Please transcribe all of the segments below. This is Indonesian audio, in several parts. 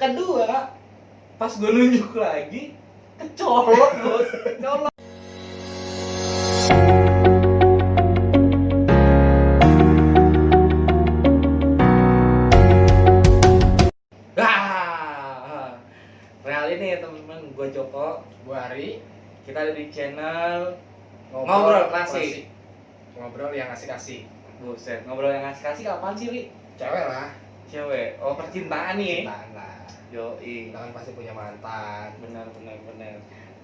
Kedua, pas gue nunjuk lagi, kecolok bos, kecolok. Real ini ya teman-teman, gue Joko, gue Hari. kita ada di channel Ngobrol Klasik. Ngobrol yang asik-asik. Buset, ngobrol yang asik-asik apaan sih, Ri? Cewek lah. Cewek, oh percintaan nih. Cintaan lah. Yoi. Kita kan pasti punya mantan. Benar.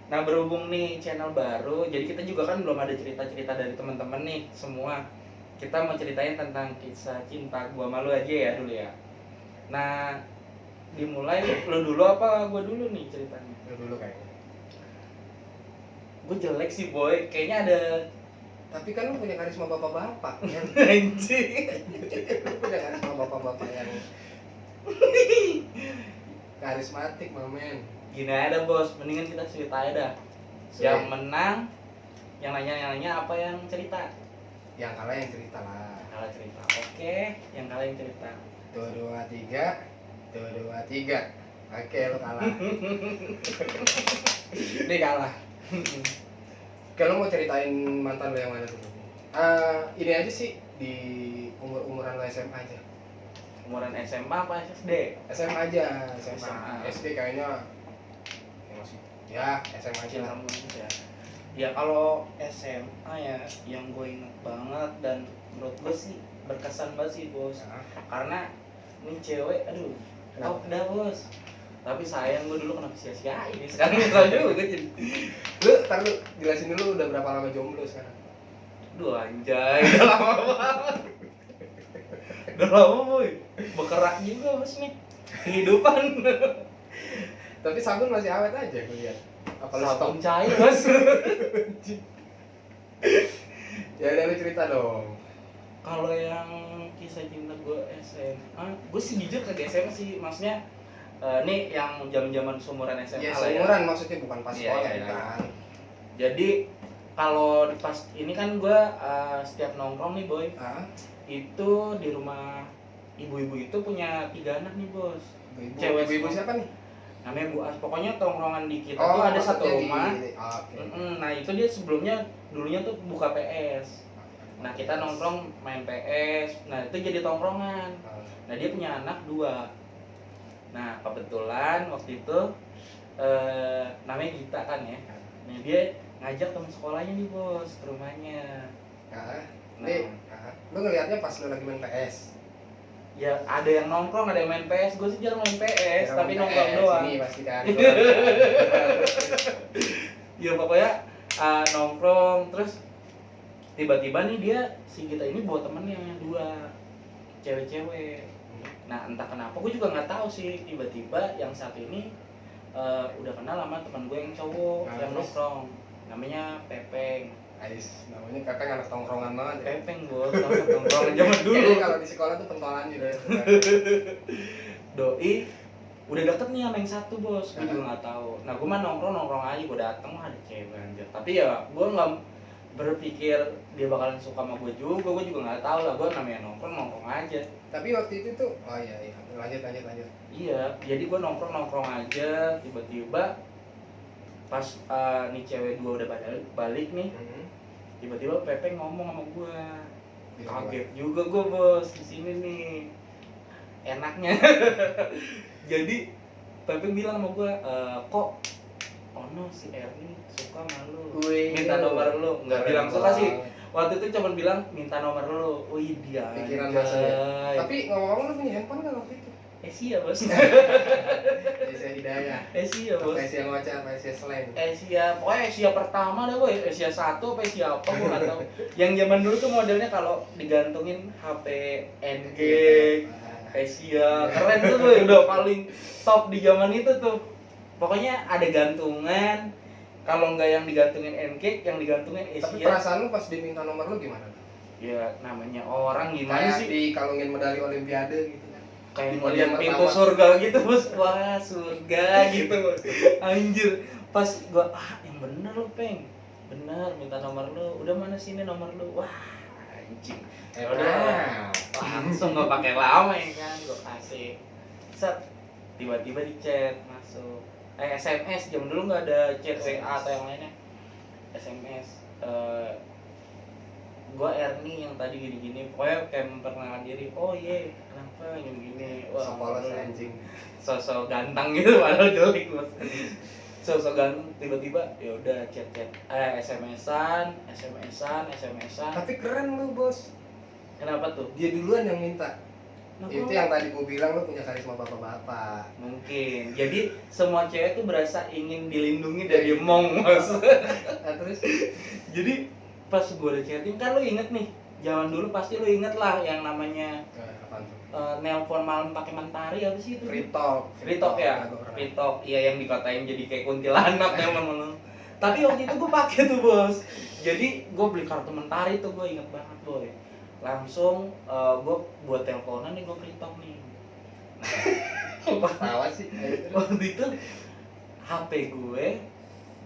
Nah berhubung nih channel baru, jadi kita juga kan belum ada cerita-cerita dari teman-teman nih semua. Kita mau ceritain tentang kisah cinta gua malu aja ya dulu ya. Nah dimulai lo dulu apa gua dulu nih ceritanya? Lu dulu kayaknya. Gue jelek sih boy, kayaknya ada. Tapi kan lu punya karisma bapak-bapak kan? Anjing. Lu punya karisma bapak-bapak yang karismatik, mamen. Gini aja bos, mendingan kita cerita aja dah. Yang menang, yang nanya apa yang cerita? Yang kalah yang cerita lah. Kalah cerita. Oke, yang kalah yang cerita. 2, 2, 3. Oke, lu kalah. Ini kalah. Kalau mau ceritain mantan lo yang mana dulu? Ini aja sih, di umuran lo SMA aja. Umuran SMA apa SD? SMA aja, SMA. SMA. SD kayaknya ya masih. Ya, SMA aja lah. Ya. Ya kalau SMA ya yang gue inget banget dan menurut gue sih berkesan banget sih bos. Nah, Karena ini cewek, aduh, top dah bos. Tapi sayang gue dulu kenapa sia-siain ini sekarang nggak tahu juga jadi. Ntar lu jelasin dulu udah berapa lama jomblo sekarang? Duh anjay, udah lama banget. Udah lama boy, berkerak juga bos nih kehidupan. Tapi sabun masih awet aja gue lihat. Apa lu stop? Sabun cair bos. Ya udah lu cerita dong. Kalau yang kisah cinta gue SMA, gue sih jujur kagak SMA sih, maksudnya nih yang zaman seumuran SMA Ya lah ya. seumuran maksudnya bukan pas Iya, sekolah iya. kan. Jadi kalau pas ini kan gue setiap nongkrong nih boy, itu di rumah ibu-ibu itu punya 3 anak nih bos. Cewek Ibu semua. siapa nih? Namanya Bu As. Pokoknya tongkrongan di kita tuh ada satu rumah. Oke. Nah itu dia sebelumnya dulunya tuh buka PS. Nah kita nongkrong main PS. Nah itu jadi tongkrongan. Nah dia punya anak 2. Nah kebetulan waktu itu namanya Gita kan ya. Nah dia ngajak teman sekolahnya nih bos ke rumahnya. Nih, lu ngelihatnya pas lu lagi main PS. Ya ada yang nongkrong, ada yang main PS. Gue sih jarang main PS, Jarang tapi main nongkrong PS, doang. Ini pasti kan. Ya pokoknya nongkrong terus tiba-tiba nih dia si Gita ini bawa temennya 2 cewek-cewek. Nah entah kenapa gue juga nggak tahu sih, tiba-tiba yang satu ini udah kenal sama teman gue yang cowok yang nongkrong, namanya Pepeng. Ais, namanya Pepeng anak tongkrongan banget. Pepeng bos, anak tongkrongan zaman dulu. Kayaknya kalau di sekolah tuh pentolan gitu. Doi udah deket nih sama yang satu bos, gue juga nggak tahu. Nah gue mah nongkrong aja, gue dateng mah ada cewek anjir. Tapi ya gue nggak berpikir dia bakalan suka sama gue juga nggak tahu lah, gue namanya nongkrong aja. Tapi waktu itu tuh, oh iya, lanjut. Iya, jadi gue nongkrong aja, tiba-tiba pas nih cewek 2 udah balik nih, tiba-tiba Pepeng ngomong sama gue. Kaget juga gue bos di sini nih, enaknya. Jadi Pepeng bilang sama gue, kok ono si Erni suka sama lu, minta nomor lu. Nggak bilang suka sih, waktu itu cuma bilang minta nomor lu. Wih dia pikiran masanya. Tapi ngomong-ngomong lu punya handphone nggak waktu itu? Iya bos. Asia Hidayah. Iya bos. Asia Ngoceh, Asia Slang. Pokoknya Asia pertama dah boy, Asia 1 apa Asia apa gue nggak tahu. Yang zaman dulu tuh modelnya kalau digantungin HP NG, Asia, keren tuh boy, udah paling top di zaman itu tuh. Pokoknya ada gantungan, kalau nggak yang digantungin NG, yang digantungin Asia. Tapi perasaan lu pas diminta nomor lu gimana? Ya namanya orang gimana kayak sih? Dikalungin medali Olimpiade gitu kan. Kayak ngeliat pintu surga gitu bos, wah surga gitu. Anjir, pas gua yang bener lu Peng, bener minta nomor lu, udah mana sini nomor lu, wah anjing. Udah langsung gak pakai lama ya kan, gua kasih set tiba-tiba di chat masuk SMS, zaman dulu nggak ada chat WA atau yang lainnya, SMS. Gua Ernie yang tadi gini-gini, pokoknya kayak memperkenalkan diri. Oh iya, kenapa yang gini? Wah, Sepolos anjing. sosok ganteng gitu, padahal jelek bos. Sosok ganteng, tiba-tiba ya udah chat SMS-an. Tapi keren lu bos. Kenapa tuh? Dia duluan yang minta. Nah, Itu yang tadi gua bilang lu punya karisma bapak-bapak. mungkin. Jadi semua cewek tuh berasa ingin dilindungi dari emong, bos. Nah, terus Jadi pas gue udah chatting kan, lu inget nih, zaman dulu pasti lu inget lah yang namanya apaan tuh? nelpon malam pakai mentari, apa sih itu? Free talk. Free talk ya, free talk, iya yang dikatain jadi kayak kuntilanak temen-temen. Tapi waktu itu gue pakai tuh bos. Jadi gue beli kartu mentari tuh, gue inget banget boy. Langsung gue buat teleponan nih, gue free talk nih. Tawa sih. Waktu itu HP gue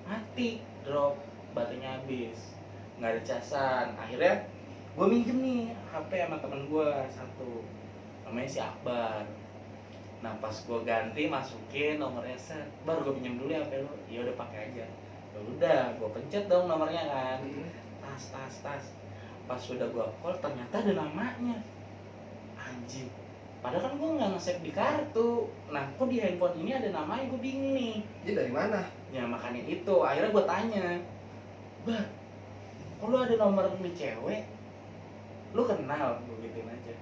mati, drop, baterainya habis, nggak ada casan. Akhirnya gue minjem nih HP sama temen gue satu, namanya si Akbar. Nah pas gue ganti masukin nomornya set, baru gue pinjam dulu ya HP lo. Ya udah pakai aja. Ya udah gue pencet dong nomornya kan, tas. Pas sudah gue call ternyata ada namanya. Anjing, padahal kan gue nggak nge-save di kartu. Nah kok di handphone ini ada namanya, gue bingung nih. Dia dari mana? Ya makanya itu, akhirnya gue tanya, Bar, kok lu ada nomor nih cewek? Lu kenal? Gue gituin aja.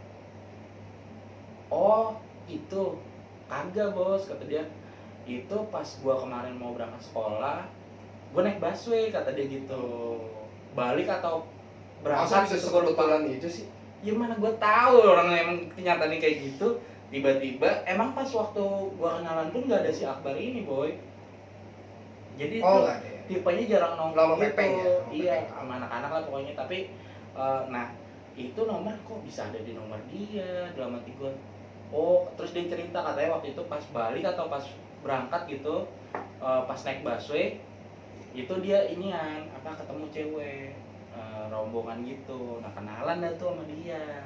Oh itu, kagak bos, kata dia. Itu pas gue kemarin mau berangkat sekolah, gue naik busway, kata dia gitu. Balik atau berangkat Masa bisa sekebetulan itu sih? Ya mana gue tahu, orang emang kenyataannya kayak gitu. Tiba-tiba, emang pas waktu gue kenalan pun gak ada si Akbar ini boy. Jadi Oh tuh nggak ada. tipenya jarang Lama nongkrong pepeng ya? Lama Iya, pepeng. sama anak-anak lah pokoknya. Tapi nah itu nomor kok bisa ada di nomor dia dalam hati gue. Oh terus dia cerita katanya waktu itu pas balik atau pas berangkat gitu, pas naik busway itu dia inian apa ketemu cewek, rombongan gitu. Nah kenalan dah tuh sama dia.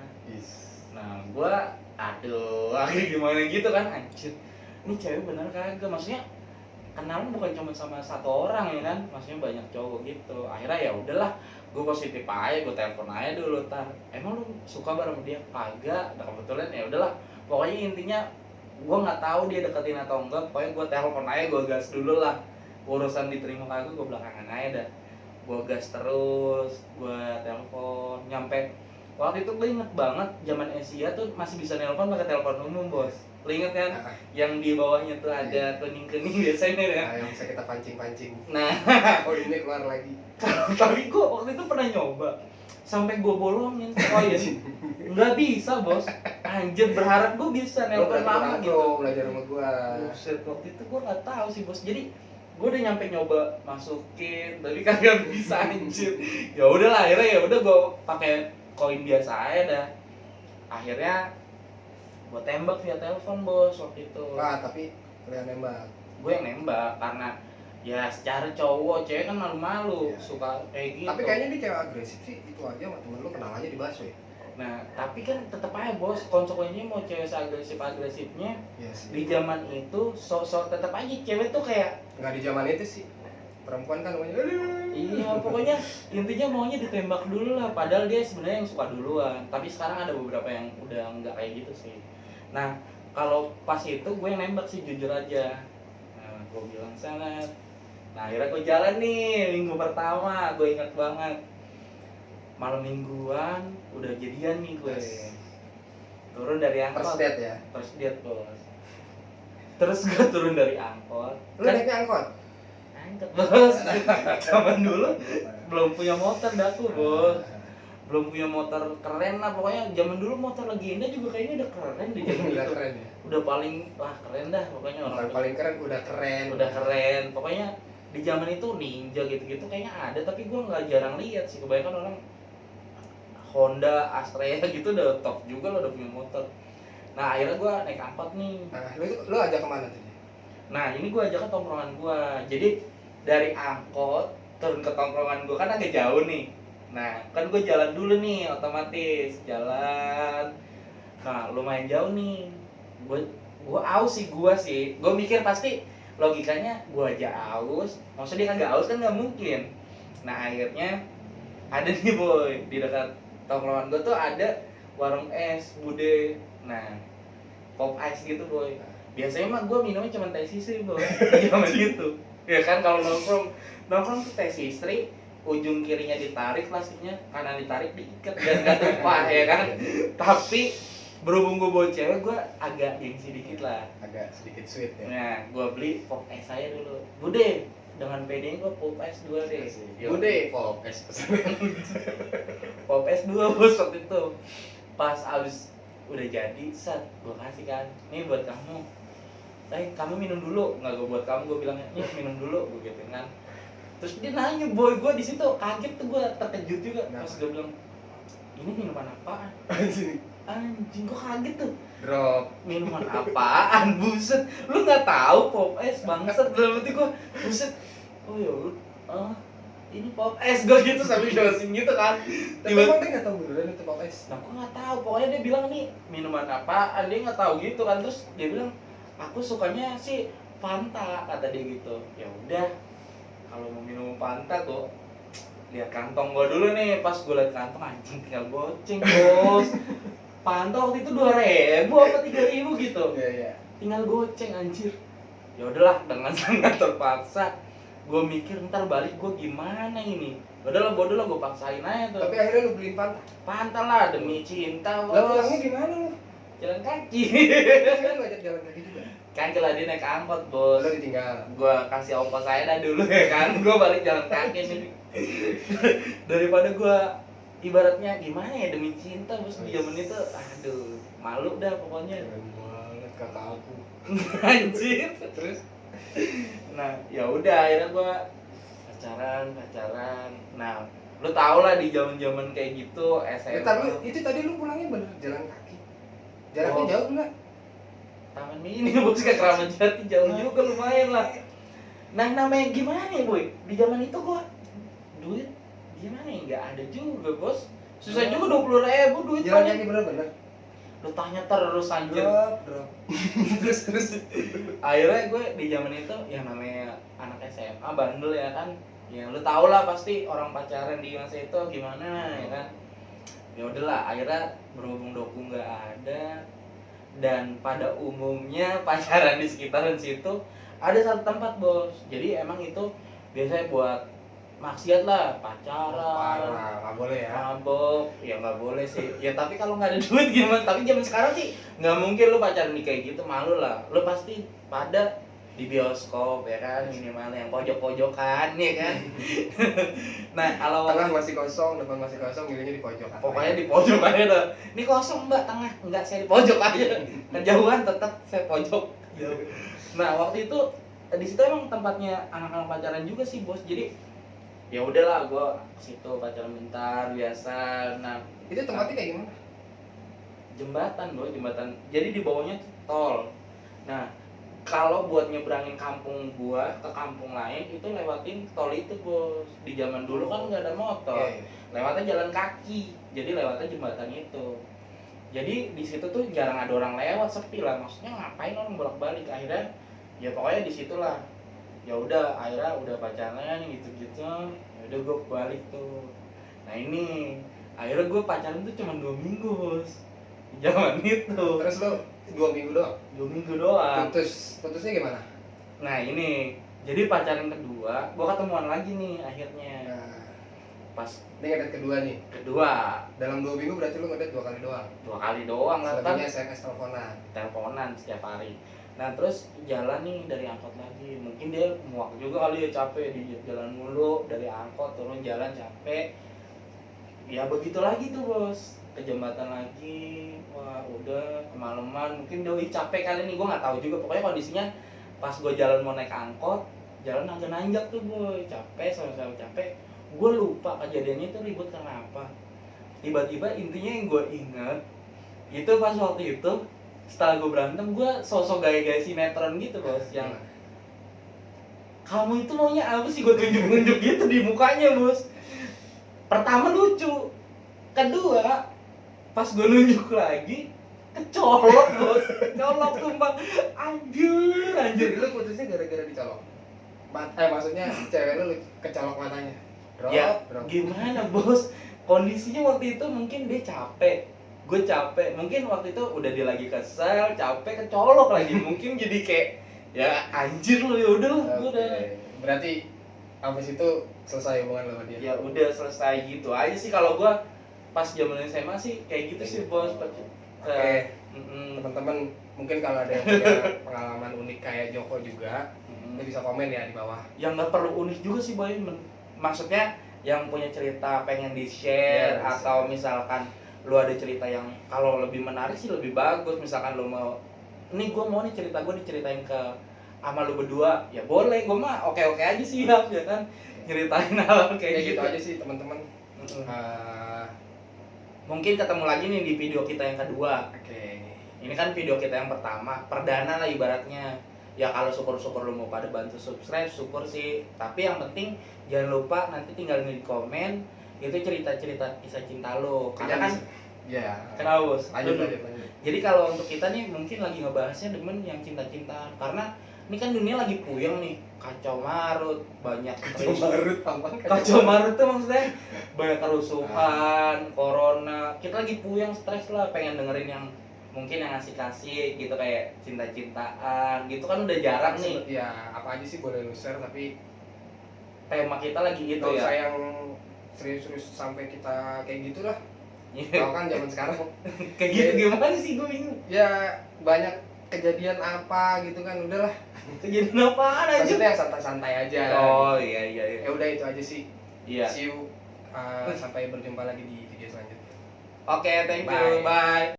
Nah gue aduh akhirnya gimana gitu kan, anjir ini cewek bener kagak, maksudnya kenalan bukan cuma sama satu orang ya kan, maksudnya banyak cowok gitu. Akhirnya ya udahlah, gue positif aja, gue telepon aja dulu. Emang lu suka bareng sama dia? Kagak. Nah kebetulan ya udahlah, pokoknya intinya gue nggak tahu dia deketin atau enggak, pokoknya gue telepon aja, gue gas dulu lah. Urusan diterima kagak gue belakangan aja dah. Gue gas terus, gue telepon nyampe. Waktu itu gue inget banget zaman Asia tuh masih bisa nelpon pakai telepon umum bos. Lo inget kan? Yang di bawahnya tuh ada kening-kening biasanya ya. Nah, yang bisa kita pancing-pancing. Nah, Oh ini keluar lagi. tapi gue waktu itu pernah nyoba, sampai gue bolongin koin, nggak bisa bos. Anjir, berharap gue bisa Lo nelpon lama gitu. belajar sama gua. Buset, waktu itu gue nggak tahu sih bos. Jadi gue udah nyampe nyoba masukin, tapi kagak bisa anjir. Ya udahlah, akhirnya ya udah gue pakai koin biasa aja dah. Akhirnya gue tembak via telepon bos waktu itu. Tapi kalian nembak. Gue yang nembak karena ya secara cowok, cewek kan malu-malu, Iya. suka kayak gitu. Tapi kayaknya dia cewek agresif sih, itu aja sama temen lu kenalannya di busway. Nah, tapi kan tetep aja bos, konsekuensinya mau cewek seagresif-agresifnya Iya sih. di zaman itu, sok-sok tetep aja cewek tuh kayak Nggak di zaman itu sih. Perempuan kan namanya. iya, pokoknya intinya maunya ditembak dulu lah, padahal dia sebenarnya yang suka duluan. Tapi sekarang ada beberapa yang udah nggak kayak gitu sih. Nah, kalau pas itu gue yang nembak sih, jujur aja. Nah, gue bilang sana. Nah, akhirnya gue jalan nih, minggu pertama, gue ingat banget. Malam mingguan, udah jadian nih gue. Turun dari angkot. First date ya? First date bos. Terus gue turun dari angkot. Lu naiknya angkot? Angkot bos. Zaman dulu belum punya motor daku bos. Belum punya motor keren lah, pokoknya zaman dulu motor lagi indah juga kayaknya udah keren di zaman Udah itu. keren ya? Udah paling wah keren dah pokoknya orang. Bukan paling keren, udah keren. Udah keren. Pokoknya di zaman itu Ninja gitu-gitu kayaknya ada, tapi gue nggak jarang lihat sih. Kebanyakan orang Honda, Astrea gitu udah top juga lo, udah punya motor. Nah akhirnya gue naik angkot nih. Nah, lu ajak kemana tuh? Nah ini gue ajak ke tongkrongan gue. Jadi dari angkot turun ke tongkrongan gue kan agak jauh nih. Nah kan gue jalan dulu nih, otomatis jalan. Nah lumayan jauh nih. Gue Gue aus sih, gue mikir pasti logikanya gue aja aus, maksudnya dia kan nggak aus kan nggak mungkin. Nah akhirnya ada nih boy di dekat tongkrongan gue tuh ada warung es bude, nah pop ice gitu boy. Biasanya mah gue minumnya cuma teh sisri boy, zaman gitu. Ya kan kalau nongkrong tuh teh sisri, ujung kirinya ditarik plastiknya, kanan ditarik diikat dan gak tumpah ya kan. Tapi berhubung gue bawa cewek, gue agak gengsi dikit lah, agak sedikit sweet ya. nah gue beli pop es saya dulu, bude dengan PD gue pop es 2 deh. Bude pop es Pop es 2 bos waktu itu. Pas abis udah jadi, set gue kasih kan, nih buat kamu. Kamu minum dulu, nggak gue buat kamu, gue bilangnya nih minum dulu, gue gitu kan. Terus dia nanya boy, gue di situ kaget tuh, gue terkejut juga. Pas gue bilang ini minuman apaan? Anjing gue kaget tuh. Drop Minuman apaan? Buset, lu nggak tahu pop es bangsat, dalam hati gue buset. Oh ya lu, ini pop es, gue gitu sambil jelasin gitu kan. tapi emang dia nggak tahu beneran itu pop es. Nah, gue nggak tahu. Pokoknya dia bilang nih minuman apaan, dia nggak tahu gitu kan. Terus dia bilang aku sukanya sih Fanta, kata dia gitu. Ya udah, kalau mau minum Fanta tuh lihat kantong gue dulu nih. Pas gue lihat kantong, anjing tinggal goceng bos. Fanta waktu itu 2.000 apa 3.000 gitu. Iya. Tinggal goceng anjir. Ya udahlah, dengan sangat terpaksa gue mikir ntar balik gue gimana ini. Udahlah bodoh lah, gue paksain aja tuh. Tapi akhirnya lu beliin Fanta. Pantah lah demi cinta bos. Lah pulangnya gimana lu? Jalan kaki. Kan lu ajak jalan kaki juga. Kan kalau dia naik angkot bos, Lu ditinggal. gua kasih ongkos saya dah dulu ya kan. Gua balik jalan kaki nih. Daripada gua ibaratnya gimana ya, demi cinta bos di zaman itu, aduh malu dah pokoknya. Keren banget kakak aku. Anjir. Terus Nah ya udah akhirnya gua pacaran. Nah lu tau lah di zaman kayak gitu SMA. itu tadi lu pulangnya bener jalan kaki. Jaraknya Oh. jauh enggak? Taman Mini bos, ke Keramat Jati jauh juga lumayan lah. Nah namanya gimana ya boy, di zaman itu gua duit gimana ya, nggak ada juga bos, susah juga 20.000 duit Jalan paling. kaki bener-bener. Lu tanya terus anjir. Drop. terus. Akhirnya gue di zaman itu yang namanya anak SMA bandel ya kan, ya lu tau lah pasti orang pacaran di masa itu gimana ya kan. Ya udahlah akhirnya berhubung doku nggak ada, dan pada umumnya pacaran di sekitaran situ ada satu tempat bos, jadi emang itu biasanya buat maksiat lah, pacaran, Parah, nggak boleh ya. mabok, ya nggak boleh sih. Ya tapi kalau nggak ada duit gimana? Tapi zaman sekarang sih nggak mungkin lu pacaran di kayak gitu, malu lah. Lu pasti pada di bioskop ya kan, minimal yang pojok-pojokan ya kan. Nah kalau Tengah masih kosong, depan masih kosong, milihnya di pojok. pokoknya di pojok aja dah. Ini kosong mbak, tengah enggak, saya di pojok aja. Kejauhan tetap saya pojok. Nah waktu itu di situ emang tempatnya anak-anak pacaran juga sih bos. Jadi ya udahlah gua situ pacaran bentar biasa. Nah Itu tempatnya kayak gimana? jembatan bos, jembatan. Jadi di bawahnya tuh tol. Nah kalau buat nyebrangin kampung gua ke kampung lain itu lewatin tol itu bos. Di zaman dulu kan nggak ada motor. Iya. Lewatnya jalan kaki, jadi lewatnya jembatan itu. Jadi di situ tuh jarang ada orang lewat, sepi lah. Maksudnya ngapain orang bolak-balik. Akhirnya ya pokoknya di situlah. Ya udah akhirnya udah pacaran gitu-gitu. Ya udah gue balik tuh. Nah ini akhirnya gue pacaran tuh cuma 2 minggu bos. Di zaman itu. Terus lu 2 minggu doang? 2 minggu doang. Putusnya gimana? Nah ini jadi pacaran kedua, gue ketemuan lagi nih akhirnya. Nah, Pas ini ngedate kedua nih. kedua Dalam 2 minggu berarti lu ngedate 2 kali doang. 2 kali doang lah kan. Selebihnya SMS Teleponan setiap hari. Nah terus jalan nih dari angkot lagi, mungkin dia muak juga kali ya, capek di jalan mulu, dari angkot turun jalan capek. Ya begitu lagi tuh bos, ke jembatan lagi. Wah udah kemalaman, mungkin doi capek kali nih, gue nggak tahu juga. Pokoknya kondisinya pas gue jalan mau naik angkot, jalan agak nanjak tuh boy, capek, sama-sama capek. Gue lupa kejadiannya itu ribut karena apa. Tiba-tiba intinya yang gue ingat itu pas waktu itu setelah gue berantem, gue sosok gaya-gaya sinetron gitu bos, yang kamu itu maunya apa sih, gue tunjuk-tunjuk gitu di mukanya bos. Pertama lucu, kedua pas gue nunjuk lagi kecolok bos, kecolok sumpah. Anjir. Jadi lu putusnya gara-gara dicolok? Maksudnya cewek lu kecolok matanya? Drop. Gimana bos, kondisinya waktu itu mungkin dia capek, gue capek, mungkin waktu itu udah dia lagi kesel, capek, kecolok lagi, mungkin jadi kayak ya anjir lu, ya udah lah, gue udah. Berarti abis itu selesai hubungan lo sama dia? Ya udah selesai gitu aja sih kalau gue pas zaman SMA sih kayak gitu sih bos. Oke. Teman-teman mungkin kalau ada yang punya pengalaman unik kayak Joko juga, lu bisa komen ya di bawah. Yang nggak perlu unik juga sih boy, maksudnya yang punya cerita pengen di-share atau misalkan lu ada cerita yang kalau lebih menarik sih lebih bagus, misalkan lu mau nih gue mau nih cerita gue diceritain ke sama lu berdua, ya boleh, gue mah oke-oke aja sih ya kan, nyeritain hal kayak gitu aja sih teman-teman. Mungkin ketemu lagi nih di video kita yang kedua. Oke. Ini kan video kita yang pertama, perdana lah ibaratnya. Ya kalau syukur-syukur lu mau pada bantu subscribe, syukur sih. Tapi yang penting jangan lupa nanti tinggalin di komen itu cerita-cerita kisah cinta lo. Karena kan ya. Kenapa bos? Lanjut. Jadi kalau untuk kita nih mungkin lagi ngebahasnya demen yang cinta-cintaan. Karena ini kan dunia lagi puyeng nih, kacau marut, banyak kacau marut tuh maksudnya banyak kerusuhan, corona. Kita lagi puyeng, stres lah, pengen dengerin yang mungkin yang ngasih-kasih gitu kayak cinta-cintaan gitu kan udah jarang nih. Ya apa aja sih boleh lu share, tapi tema kita lagi gitu ya. Saya yang serius-serius sampai kita kayak gitulah. Tahu kan zaman sekarang kayak gitu gimana sih, gue bingung. Ya banyak kejadian apa gitu kan, udahlah. Kejadian apaan aja? Maksudnya yang santai-santai aja. Oh iya. Ya udah itu aja sih. Iya. See you. Sampai berjumpa lagi di video selanjutnya. Oke, thank you. Bye.